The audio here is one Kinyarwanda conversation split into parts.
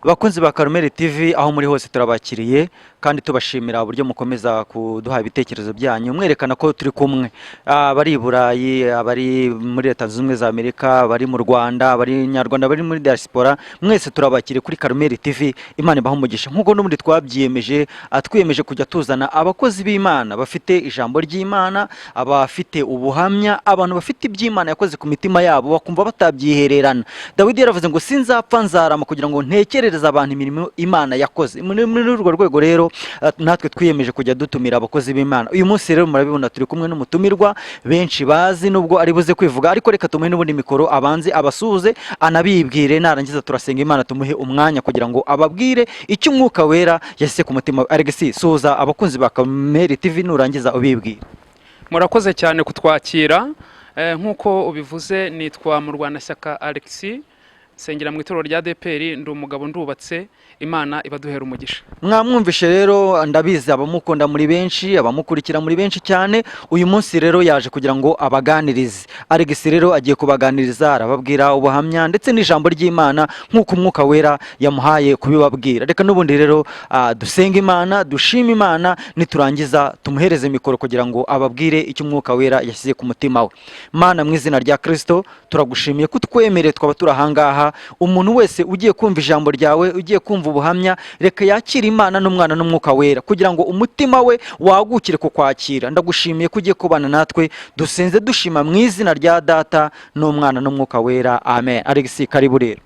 Bakunzi ba Karumeli TV aho muri hose turabakiriye kandi tubashimira uburyo mukomeza kuduha ibitekerezo byanyu mwerekana ko turi kumwe, abari i Burayi, abari muri Leta Zunze Ubumwe za Amerika, abari mu Rwanda, abari Nyarwanda, bari muri diaspora, mwese turabakiriye kuri Karumeli TV. Imana ibahe umugisha nkuko n'ubundi twabyiyemeje, twiyemeje kujya tuzana abakozi b'Imana bafite ijambo ry'Imana, abafite ubuhamya, abantu bafite iby'Imana yakoze ku mitima yabo bakumva batabyihererana. Dawidi yaravuze ngo sinzapfa nzarama kugira ngo ntekerereze abantu imirimo Imana yakoze. Muri urwo rwego rero natwe twiyemeje kujya dutumira abakozi b'Imana. Uyu munsi rero murabibona turi kumwe n'umutumirwa benshi bazi nubwo ari buze kwivuga, ariko reka tumuhe n'ubundi mikoro abanze abasuze anabibwire, narangiza turasenga Imana tumuhe umwanya kugira ngo ababwire icyo Umwuka Wera yashyize ku mutima. Alexis, suza abakunzi ba Karumeli TV nurangiza ubibwire. Murakoze cyane kutwakira. Nkuko ubivuze nitwa Murwanashyaka Alexis, sengera mu itorero rya ADPR, ndi umugabo ndubatse, Imana ibaduhera umugisha. Mwamwumvishe rero, ndabizi abamukunda muri benshi, abamukurikira muri benshi cyane. Uyu munsi rero yaje kugira ngo abaganirize. Alexis rero agiye kubaganiriza, arababwira ubuhamya ndetse n'ijambo ry'Imana nk'uko Umwuka Wera yamuhaye kubibabwira. Reka n'ubundi rero dusenga Imana, dushima Imana, niturangiza tumuhereze mikoro kugira ngo ababwire icyo Umwuka Wera yashyize ku mutima we. Mana, mu izina rya Kristo turagushimiye kutwemereye twaba turahangaha. Umuntu wese ugiye kumva ijambo ryawe, ugiye kumva ubuhamya, reka yakire Imana n'Umwana n'Umwuka Wera kugira ngo umutima we wagukire ku kwakira. Ndagushimiye ko ugiye kubana natwe, dusenze dushima mu izina rya Data n'Umwana n'Umwuka Wera, amen. Alexis, karibu rero.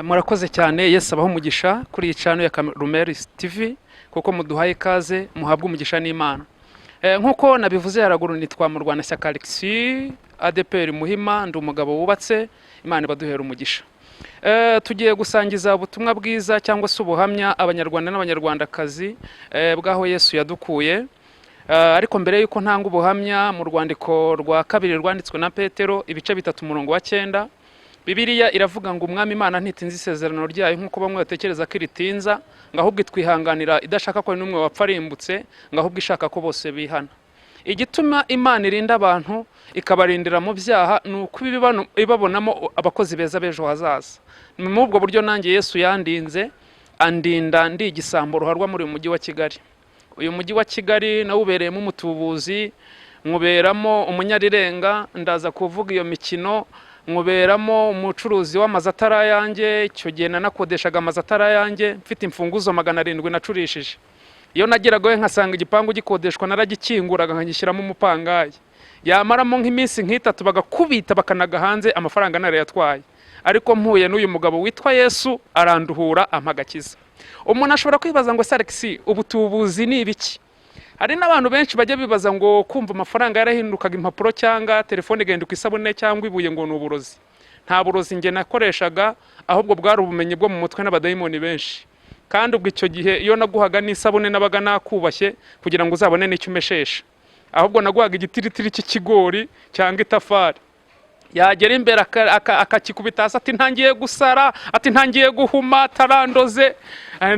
Murakoze cyane, Yesu abaho umugisha kuri channel ya Karumeli TV, kuko muduhaye kaze, muhabwe umugisha n'Imana. Nkuko nabivuze haraguru, nitwa Murwanashyaka Alexis, ADPR Muhima, ndi umugabo wubatse, Imana ibaduhera umugisha. Tugiye gusangiza ubutumwa bwiza cyangwa se ubuhamya abanyarwanda n'abanyarwandakazi bwaho Yesu yadukuye. Ariko mbere yuko ntanga ubuhamya, mu rwandiko rwa kabiri rwanditswe na Petero ibice 3:9, Bibiliya iravuga ngo Umwami Imana ntitinze isezerano ryayo nkuko bamwe batekereza ko iritinza, ngo ahubwo itwihanganira idashaka ko n'umwe wapfa arimbutse, ngo ahubwo ishaka ko bose bihana. Igituma Imana irinda abantu ikabarindira mu byaha nuko ibabonamo abakozi beza b'ejo hazaza. Mu ubwo buryo nanjye Yesu yandinze, andinda ndi igisambo ruharwa muri uyu mujyi wa Kigali. Uyu mujyi wa Kigali nawubereyemo umutubuzi, nkuberamo umunyarirenga, ndaza kuvuga iyo mikino, nkuberamo umucuruzi w'amazu atari yanjye. Icyo gihe nanakodeshaga amazu atari yanjye, mfite imfunguzo 700 nacurishije. Iyo nageraga nkasanga igipangu gikodeshwa naragikinguraga nkagishyiramo umupangayi, yamaramo nk'iminsi nk'itatu bagakubita bakanaga hanze, amafaranga nare yatwaye. Ariko mpuye n'uyu mugabo witwa Yesu aranduhura ampagakiza. Umuntu ashobora kwibaza ngo Alexis, ubutubuzi ni ibiki? Hari n'abantu benshi bajya bibaza ngo kumva amafaranga yarahindukaga impapuro cyangwa telefone igenduka isabune cyangwa ibuye ngo n'uburozi. Nta burozi nge nakoreshaga, ahubwo bwari ubumenyi bwo mu mutwe n'abadayimoni benshi. Kandi ubwo icyo gihe iyo naguhaga n'isabune nabaga nakubashye kugira ngo uzabone n'icyo umeshesha, ahubwo naguhaga igitiritiri cy'ikigori cyangwa itafari. Yagera imbere akakikubita hasi ati ntangiye gusara, ati ntangiye guhuma, tarandoze.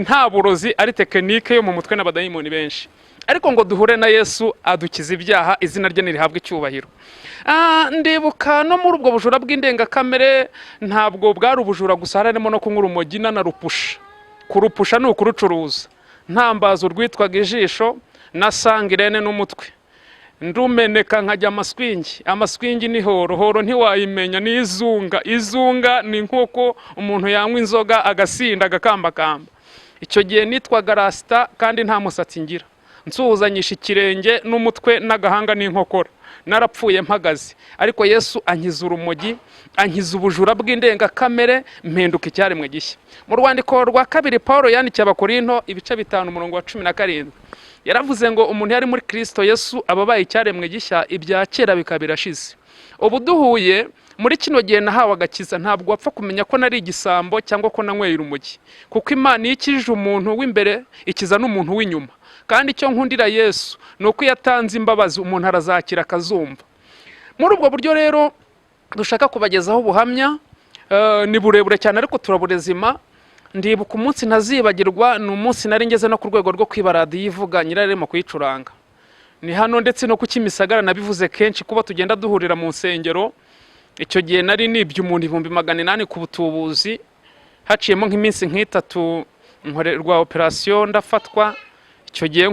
Nta burozi, ari tekinike yo mu mutwe n'abadayimoni benshi. Ariko ngo duhure na Yesu adukiza ibyaha, izina rye nirihabwe icyubahiro. Ndibuka no muri ubwo bujura bw'indengakamere, ntabwo bwari ubujura gusa, harimo no kunywa urumogi na rupusha. Kurupusha ni ukurucuruza. Ntambazo rwitwaga ijisho na sangirene n'umutwe. Ndumeneka nkajya amaswingi ni horo ntiwayimenya, ni izunga ni nk'uko umuntu yanywa inzoga agasinda agakambakamba. Icyo gihe nitwaga rasita kandi nta musatsi ngira, nsuhuzanyisha ikirenge n'umutwe n'agahanga n'inkokora, narapfuye mpagaze. Ariko Yesu ankiza urumogi, ankiza ubujura bw'indengakamere, mpinduka icyaremwe gishya. Mu rwandiko rwa kabiri Paulo yandikiye Abakorinto ibice 5:17, yaravuze ngo umuntu yari muri Kristo Yesu ababaye icyaremwe gishya, ibya kera bikabirashize. Ubu duhuye muri kino gihe nahawe agakiza, ntabwo wapfa kumenya ko nari igisambo cyangwa ko nanyweye urumogi, kuko Imana ikije umuntu w'imbere ikiza n'umuntu w'inyuma. Kandi icyo nkundira Yesu nuko yatanze imbabazi, umuntu arazakira akazumva. Muri ubwo buryo rero dushaka kubagezaho ubuhamya, ni burebure cyane ariko turaburezima. Ndibuka umunsi ntazibagirwa, ni umunsi nari ngeze no ku rwego rwo kwiba radiyo ivuga nyirarema kuyicuranga. Ni hano ndetse no ku Kimisagara, nabivuze kenshi kuba tugenda duhurira mu nsengero. Icyo gihe nari nibye umuntu 800 ku butubuzi, haciyemo nk'iminsi nk'itatu nkorerwa operasiyo ndafatwa. Icyo gihe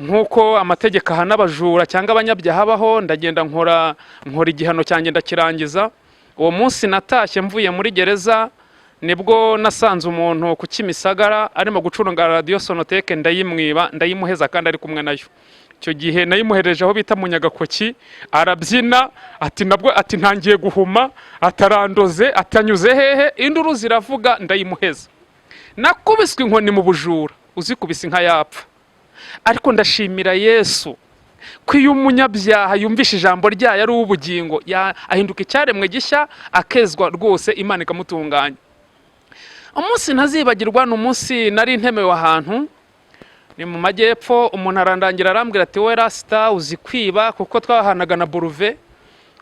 nk'uko amategeko ahana abajura cyangwa abanyabyaha baho, ndagenda nkora igihano cyanjye ndakirangiza. Uwo munsi natashye mvuye muri gereza nibwo nasanze umuntu ku Kimisagara arimo gucuranga radio Sonoteke, ndayimwiba ndayimuheza kandi ari kumwe nayo. Icyo gihe nayimuhereje aho bita Munyagakoki, arabyina ati ntangiye guhuma, atarandoze, atanyuze hehe, induru ziravuga, ndayimuheza. Nakubiswe inkoni mu bujura, uzikubise inka yapfa. Ariko ndashimira Yesu ko iyo umunyabyaha yumvisha ijambo ryayo ari ubugingo, ahinduka icyaremwe gishya, akezwa rwose, Imana ikamutunganya. Umunsi ntazibagirwa ni umunsi nari ntemewe ahantu, ni mu majyepfo. Umuntu arandangira arambwira ati we Rasta uzi kwiba, kuko twahanaga na Boruve.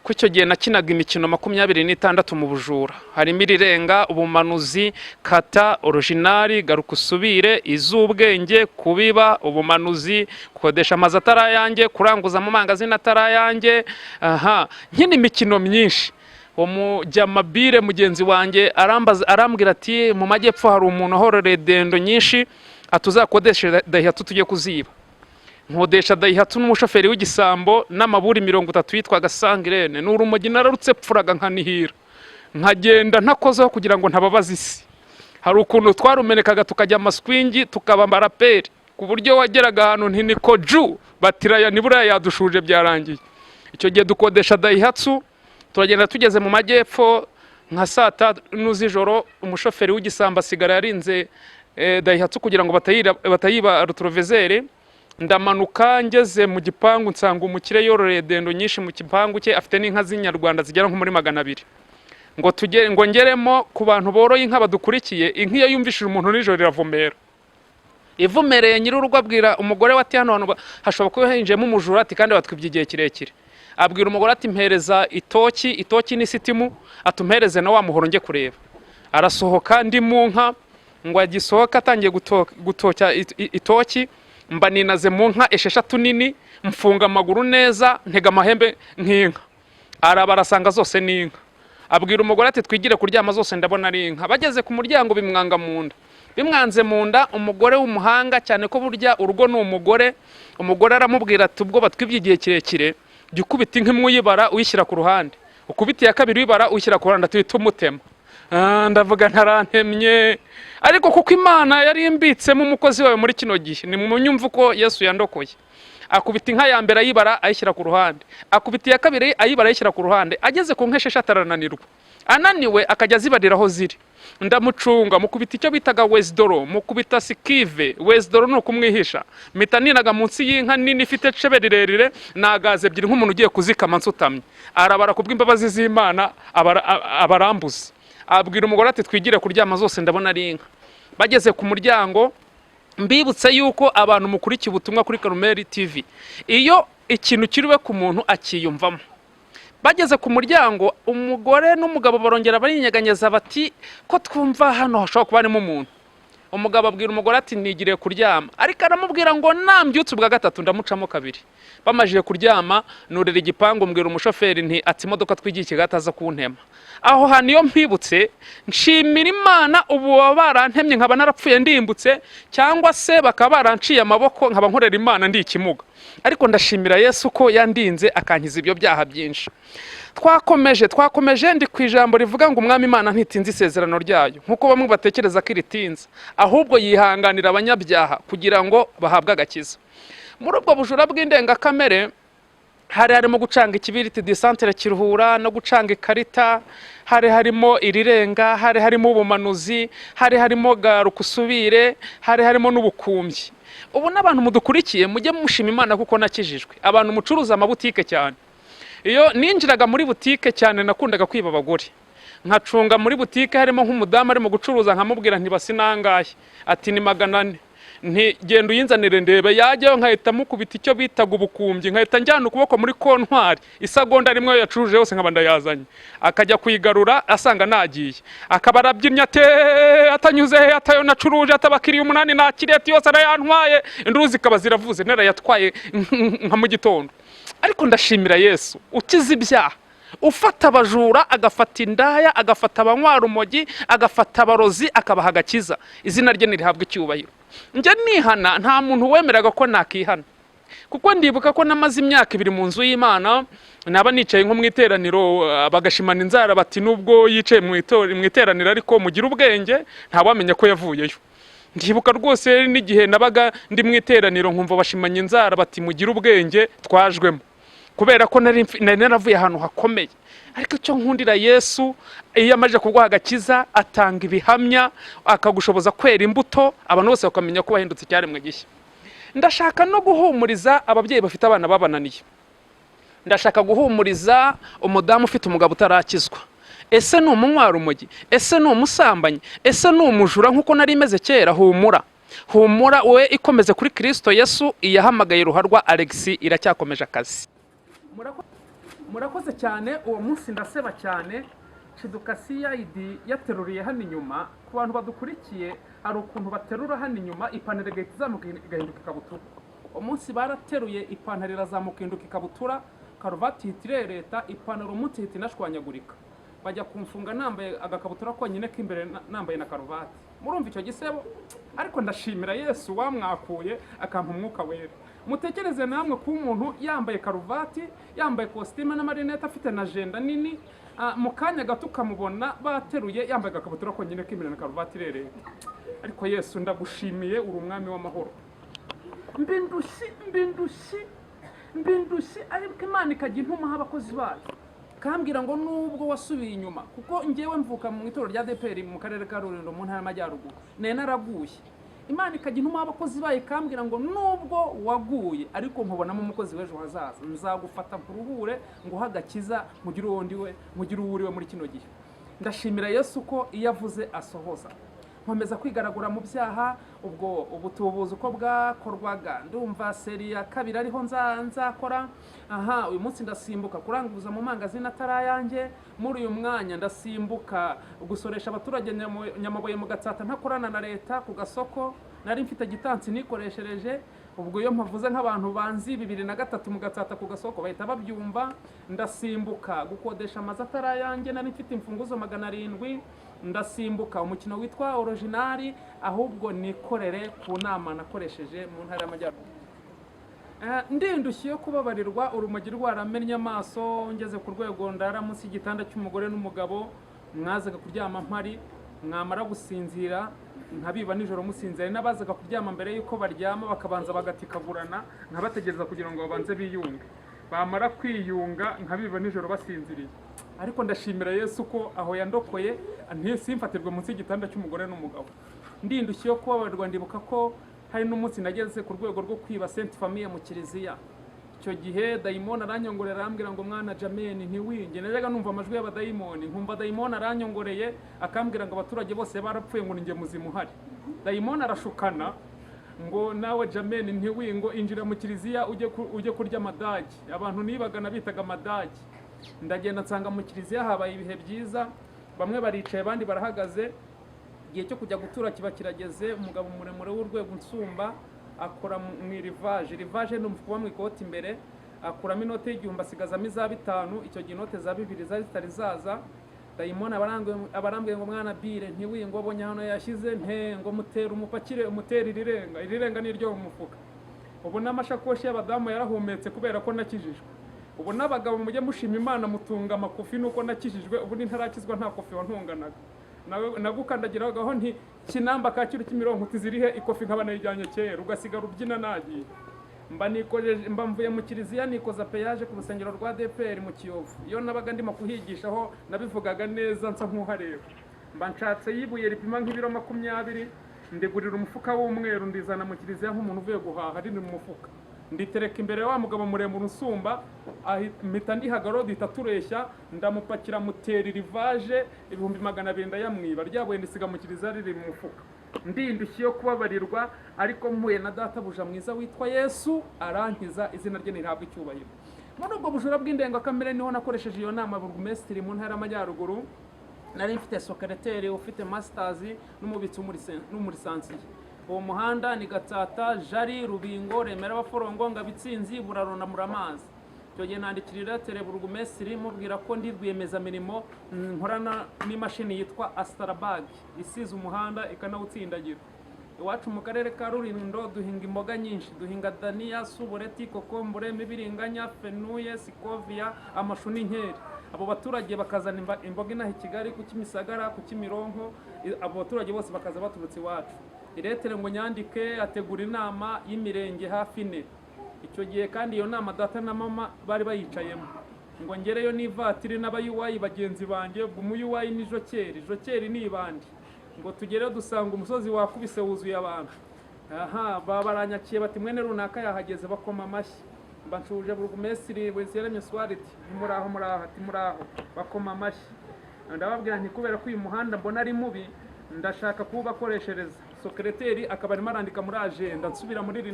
Ku icyo gihe nakinaga imikino 26 mu bujura, harimo irirenga, ubumanuzi, kata, originali, garuka usubire, iz'ubwenge, kubiba, ubumanuzi, kodesha amazi atarayange, kuranguza mu mangazini atarayange. Nkina imikino myinshi. Umujyamabire mugenzi wanjye arambwira ati mu majyepfo hari umuntu ahororeye dendo nyinshi, atuzakodesha Daihatsu tujye kuziba. Nkodesha Daihatsu n'umushoferi w'igisambo n'amaburi 30 yitwaga Sangirene. N'urumogi nararutse pfuraga nkanihira, nkagenda ntakozeho kugira ngo ntababaza isi. Hari ukuntu twarumenekaga tukajya amaswingi tukaba maraperi, ku buryo wageraga ahantu ntiniko ju batiraya nibura yadushuje byarangiye. Icyo gihe dukodesha Daihatsu, turagenda tugeze mu majyepfo nka saa 5 z'ijoro, umushoferi w'igisambo asigara yarinze Daihatsu kugira ngo batayiba retroviseur. Ndamanuka ngeze mu gipangu nsanga umukire yororeye dendo nyinshi mu gipangu cye, afite n'inka z'inyarwanda zigera nko muri 200. ngo ngeremo ku bantu boroye inka badukurikiye, inka iyo yumvishije umuntu nijoro iravumera. Ivumereye nyir'urugo abwira umugore we ati hano hashobora kuba hinjemo umujura, ati kandi batwibye igihe kirekire. Abwira umugore ati mpereza itoki n'isitimu, atumpereze na wa muhoro nge kureba. Arasohoka ndi mu nka, ngo agisohoka atangiye gutoka itoki, mba ninaze mu nka 6 nini, mfunga amaguru neza, ntega amahembe nk'inka. Arabarasanga zose n'inka. Abwira umugore ati twigire kuryama, zose ndabona ari inka. Bageze ku muryango bimwanga mu nda. Bimwanze mu nda, umugore w'umuhanga cyane ko burya urugo ni umugore. Umugore aramubwira ati ubwo batwibye igihe kirekire, jya ukubita inka imwe uyibara uyishyira ku ruhande, ukubita iya kabiri uyibara uyishyira ku ruhande, tuhita umutema. Ndavuga ntarantemye, ariko kuko Imana yari imbitsemo umukozi wawe muri kino gihe, ni mu nyumva ko Yesu yandokoye. Akubita inka ya mbere ayibara ayishyira ku ruhande, akubita iya kabiri ayibara ayishyira ku ruhande. Ageze ku nka 6 atarananirwa, ananiwe akajya zibariraho ziri. Ndamucunga, mukubita icyo bitaga Wesdoro, mukubita Sikive. Wesdoro no kumwihisha, mitaninaga munsi y'inka nini ifite cebe rirerire, nagaze ebyiri nk'umuntu ugiye kuzikama nsutamye. Arabara kubw'imbabazi z'Imana abarambuze. Abwira umugore ati twigire kuryama, zose ndabona ari inka. Bageze ku muryango, mbibutse yuko abantu mukurikiye ubutumwa kuri Karumeli TV, iyo ikintu kiriwe ku muntu akiyumvamo. Bageze ku muryango, umugore n'umugabo barongera barinyeganyeza bati ko twumva hano hashobora kuba harimo umuntu. Umugabo abwira umugore ati nigire kuryama, ariko aramubwira ngo nambyutse ubwa gatatu ndamucamo kabiri. Bamajije kuryama, nurira igipangu, mbwira umushoferi nti ati imodoka twigiye Kigataza kuntema. Aho hano iyo mpibutse nshimira Imana, ubu barantemye nkaba narapfuye ndimbutse, cyangwa se bakaba baranciye amaboko nkaba nkorera Imana ndi ikimuga. Ariko ndashimira Yesu ko yandinze akankiza ibyo byaha byinshi. Twakomeje ndi ku ijambo rivuga ngo umwami Imana ntitinze isezerano ryayo, nkuko bamwe batekereza ko iritinza, ahubwo yihanganira abanyabyaha kugira ngo bahabwe agakiza. Muri ubwo bujura bw'indengakamere harimo gucanga ikibiriti disantere Kiruhura no gucanga ikarita, harimo irirenga, harimo ubumanuzi, harimo garuka usubire, harimo n'ubukumbyi. Ubu n'abantu mudukurikiye mujye mushima Imana kuko nakijijwe. Abantu mucuruza amabutike cyane, iyo ninjiraga muri butike cyane nakundaga kwiba abagore, nkacunga muri butike harimo nk'umudamu arimo gucuruza, nkamubwira nti basinangaye, ati ni 400, nti genda uyinzanire ndebe. Yajyayo nkahita mukubita icyo bitaga ubukumbyi, nkahita njyana ukuboko muri kontwari, isagonda rimwe yacuruje yose nkaba ndayazanye. Akajya kuyigarura asanga nagiye, akaba arabyinya atanyuze atayo nacuruje, atabakiriye 8 nakireti yose arayantwaye, induru zikaba ziravuze, nera yatwaye nka mu gitondo. Ariko ndashimira Yesu ukiza ibyaha, ufata abajura, agafata indaya, agafata abanywara umogi, agafata abarozi, akabaha agakiza. Izina rye nirihabwa icyubahiro. Njye nihana, nta muntu wemeraga ko nakihana, kuko ndibuka ko namaze imyaka 2 mu nzu y'Imana, naba nicaye nko mu iteraniro bagashimana inzara bati nubwo yicaye mu iteraniro ariko mugira ubwenge, ntawamenya ko yavuyeyo. Ndibuka rwose n'igihe nabaga ndi mu iteraniro nkumva bashimanye inzara bati mugira ubwenge, twajwemo, kubera ko nari naravuye ahantu hakomeye. Ariko cyo nkundira Yesu, iyo amaje kuguha agakiza atanga ibihamya, akagushoboza kwera imbuto, abantu bose bakamenya ko wahindutse icyaremwe gishya. Ndashaka no guhumuriza ababyeyi bafite abana babananiye. Ndashaka guhumuriza umudamu ufite umugabo utarakizwa. Ese ni umunywara umogi? Ese ni umusambanyi? Ese ni umujura nkuko nari imeze kera? Humura, humura, we ikomeze kuri Kristo Yesu. Iyahamagaye ruharwa Alexis iracyakomeje akazi. Murakoze cyane. Uwo munsi ndaseba cyane. Shiduka CID yateruriye hano inyuma. Ku bantu badukurikiye, hari ukuntu baterura hano inyuma ipantaro igahita izamuka igahinduka ikabutura. Umunsi barateruye ipantaro irazamuka ihinduka ikabutura, karuvati hitirereta, ipantaro umunsi hita inashwanyagurika. Bajya kumfunga nambaye agakabutura konyine k'imbere nambaye na karuvati. Murumva icyo gisebo? Ariko ndashimira Yesu wamwakuye akampa umwuka wera. Mutekereze namwe ku umuntu yambaye karuvati, yambaye costume na marinette, afite na agenda nini, mu kanya gato ukamubona bateruye yambaye agakabutura konyine k'imbere na karuvati irereta. Ariko Yesu ndagushimiye, uri umwami w'amahoro. Mbindushi ariko Imana ikajya intuma abakozi bayo, kambwira ngo nubwo wasubiye inyuma, kuko ngewe mvuka mu itorero rya DPR mu karere ka Rulindo mu ntara y'Amajyaruguru, naraguye. Imana ikajya intuma abakozi bayo, kambwira ngo nubwo waguye ariko nkubonamo umukozi w'ejo hazaza, nzagufata kuruhure ngo hagakiza, mugire uwundi we, mugire uwuriwe muri kino gihe. Ndashimira Yesu ko iyo avuze asohoza. Nkomeza kwigaragura mu byaha, ubwo ubutubuzi uko bwakorwaga, ndumva seri ya 2 ariho nzakora. Uyu munsi ndasimbuka kuranguza mu mangazini atarayange. Muri uyu mwanya ndasimbuka gusoresha abaturage Nyamabuye mu Gatsata ntakorana na leta ku gasoko. Nari mfite gitansi nikoreshereje, ubwo iyo mpavuze nk'abantu banzi 2003 mu Gatsata ku gasoko bahita babyumva. Ndasimbuka gukodesha amazi atarayange, nari mfite imfunguzo 700. Ndasimbuka umukino witwa Original, ahubwo nikorere ku nama nakoresheje mu ntara y'Amajyaruguru. Ndindushye kubabarirwa, urumogi rwaramennye amaso, ngeze ku rwego ndara munsi y'igitanda cy'umugore n'umugabo, mwazaga kuryama mpari, mwamara gusinzira nkabiba nijoro musinzira. N'abazaga kuryama mbere yuko baryama bakabanza bagatikagurana, nkabategereza kugira ngo babanze biyunge. Bamara kwiyunga nkabiba nijoro basinziriye. Ariko ndashimira Yesu ko aho yandokoye simfatirwe munsi y'igitanda cy'umugore n'umugabo. Ndindushye kubabarirwa, ndibuka ko hari n'umunsi nageze ku rwego rwo kwiba Sainte Famille mu kiliziya. Icyo gihe dayimoni aranyongorera, arambwira ngo mwana Jameni ntiwinge. Najyaga numva amajwi y'abadayimoni, nkumva dayimoni aranyongoreye akambwira ngo abaturage bose barapfuye ngo ninjye muzima uhari. Dayimoni arashukana ngo nawe Jameni ntiwingo, injira mu kiliziya ujye kurya amadagi. Abantu nibagana bitaga amadagi. Ndagenda nsanga mu kiliziya habaye ibihe byiza, bamwe baricaye abandi barahagaze. Igihe cyo kujya gutura kiba kirageze. Umugabo muremure w'urwego nsumba akora mu rivage ni umufuka mu ikoti imbere, akuramo inote y'igihumbi asigazamo iza 5. Icyo gihe inote za 2 zari zitari zaza. Dayimoni abarambwiye ngo mwana Bire ntiwingo, abonye hano yashyize ngo mutera umupakire, umutera irirenga n'iryo mu mufuka. Ubu n'amashakoshi y'abadamu yarahumetse kubera ko nakijijwe. Ubu n'abagabo mujye mushima Imana mutunga amakofi nuko nakijijwe. Ubu ntarakizwa nta kofi wantunganaga. Nagukandagiragaho nti Kinamba Kacyiru Kimironko tizirihe ikofi nkaba nayijyanye kera, ugasigara ubyina nagiye. Mba mvuye mu kiliziya nikoza peyaje ku rusengero rwa DPR mu Kiyovu. Iyo nabaga ndimo kuhigishaho nabivugaga neza nsa nk'uhareba. Mba nshatse yibuye ripima nk'ibiro 20, ndigurira umufuka w'umweru ndizana mu kiliziya nk'umuntu uvuye guhaha ari mu mufuka. Nditereka imbere wa mugabo muremure usumba, mpita ndihagararo ditatureshya, ndamupakira mutera rivage 200 ndayamwiba, ryabuye ndisiga mu kiliziya riri mu mufuka. Ndindushye kubabarirwa, ariko mpuye na databuja mwiza witwa Yesu arankiza, izina rye nirihabwa icyubahiro. Muri ubwo bujura bw'indengakamere niho nakoresheje iyo nama burugumesitiri mu ntara y'Amajyaruguru. Nari mfite secrétaire ufite masters n'umubitsi n'umurisansiye. Uwo muhanda ni Gatsata, Jari, Rubingo, Remera, Baforongo, Ngabitsinzi, Buraro na Muramazi. icyo gihe nandikira iretere burugumesitiri mubwira ko ndi rwiyemezamirimo nkorana n'imashini yitwa Astrabag isize umuhanda ikanawutsindagira. Iwacu mu karere ka Rulindo duhinga imboga nyinshi, duhinga dania, subureti, kokombure, mibiringanya, fenuye, sikovia, amashu n'inkeri. Abo baturage bakazana imboga inaha i Kigali ku Kimisagara, ku Kimironko, abo baturage bose bakaza baturutse iwacu. Iretere ngo nyandike ategura inama y'imirenge hafi 4. Icyo gihe kandi iyo nama data na mama bari bayicayemo, ngo ngereyo n'ivatiri n'abayuwayi bagenzi banjye, umuyuwayi ni Jokeri ni ibandi, ngo tugereyo dusanga umusozi wakubise wuzuye abantu. Baranyakiye bati mwene runaka yahageze, bakoma amashyi. Mbanshuje burugumesitiri Wesiyaremye Swariti, muraho ati muraho, bakoma amashyi. Ndababwira nti kubera ko uyu muhanda mbona ari mubi ndashaka kuwubakoreshereza. Sekreteri akaba arimo arandika muri agenda, nsubira muri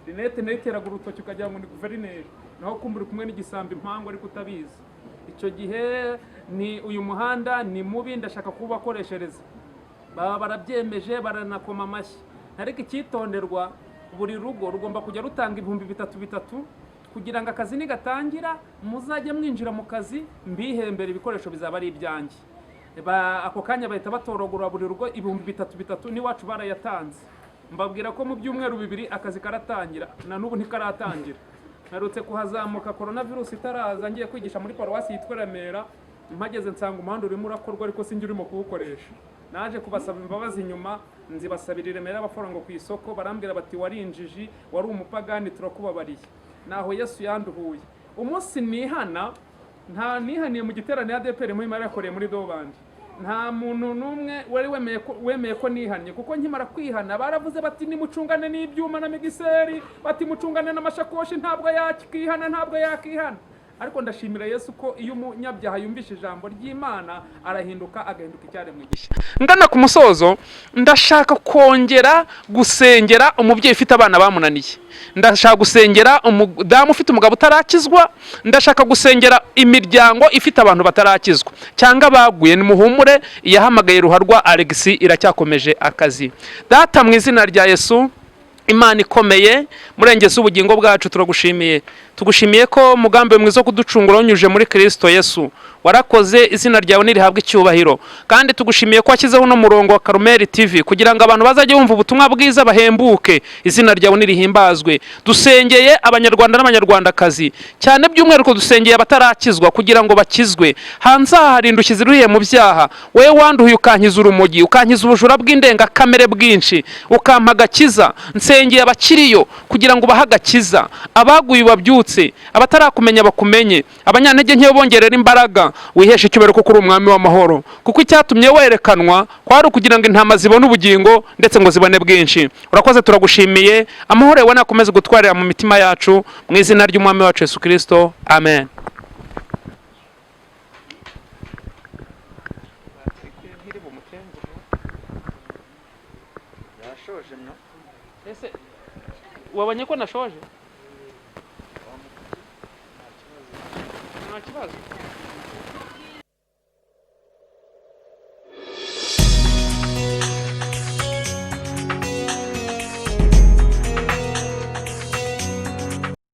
Rinete nayo iteraga urutoki ukagira ngo ni guverineri, naho kumbura kumwe n'igisambi impangu ariko utabizi. Icyo gihe ni uyu muhanda ni mubi ndashaka kuwubakoreshereza. Barabyemeje baranakoma amashyi. Ariko icyitonderwa, buri rugo rugomba kujya rutanga 3,000 kugira ngo akazi nigatangira muzajye mwinjira mu kazi mbihembera ibikoresho bizaba ari ibyanjye. Ako kanya bahita batorogura buri rugo 3,000 n'iwacu barayatanze. Mbabwira ko mu byumweru 2 akazi karatangira, na n'ubu ntikaratangira. Narutse kuhazamuka coronavirus itaraza, ngiye kwigisha muri paruwasi yitwa Remera, mpageze nsanga umuhanda urimo urakorwa ariko sinjye urimo kuwukoresha. Naje kubasaba imbabazi nyuma, nzibasabira Remera abaforango ku isoko, barambwira bati wari injiji, wari umupagani, turakubabariye. Naho Yesu yanduhuye. Umunsi nihana, nta nihaniye mu giterane ya ADPR muri mara yakoreye muri Dobandi. Nta muntu numwe wari wemeye ko nihanye, kuko nkimara kwihana baravuze bati nimucungane n'ibyuma na migiseri, bati mucungane n'amashakoshi, ntabwo yakihana. Ariko ndashimira Yesu ko iyo umunyabyaha yumvishe ijambo ry'Imana arahinduka, agahinduka icyaremwe gishya. Ngana ku musozo, ndashaka kongera gusengera umubyeyi ufite abana bamunaniye, ndashaka gusengera umudamu ufite umugabo utarakizwa, ndashaka gusengera imiryango ifite abantu batarakizwa cyangwa baguye. Nimuhumure, yahamagaye Ruharwa Alex iracyakomeje akazi. Data mu izina rya Yesu, Imana ikomeye, murengeze ubugingo bwacu, tugushimiye ko mugambe mwiza kuducungura unyuje muri Kristo Yesu. Warakoze, izina ryawe nirihabwe icyubahiro, kandi tugushimiye ko washyizeho no murongo wa Karumeli TV kugira ngo abantu bazajye bumva ubutumwa bwiza bahembuke. Izina ryawe nirihimbazwe. Dusengeye abanyarwanda n'abanyarwandakazi cyane, by'umwihariko dusengeye abatarakizwa kugira ngo bakizwe. Hanze hari indushyi ziruhiye mu byaha, wewe wanduhuye ukankiza urumogi, ukankiza ubujura bw'indenga kamere bwinshi, ukampa agakiza. Nsengeye abakiriyo kugira ngo bahagakiza, abaguye babyutse, abatarakumenya bakumenye, abanyantege nke bongerera imbaraga. Wiheshe icyubahiro kuko uri umwami w'amahoro, kuko icyatumye werekanwa kwari ukugira ngo intama zibone ubugingo ndetse ngo zibone bwinshi. Urakoze, turagushimiye. Amahoro yawe nakomeze gutwarira mu mitima yacu, mu izina ry'umwami wacu Yesu Kristo, amen. Wabonye ko nashoje? Nta kibazo.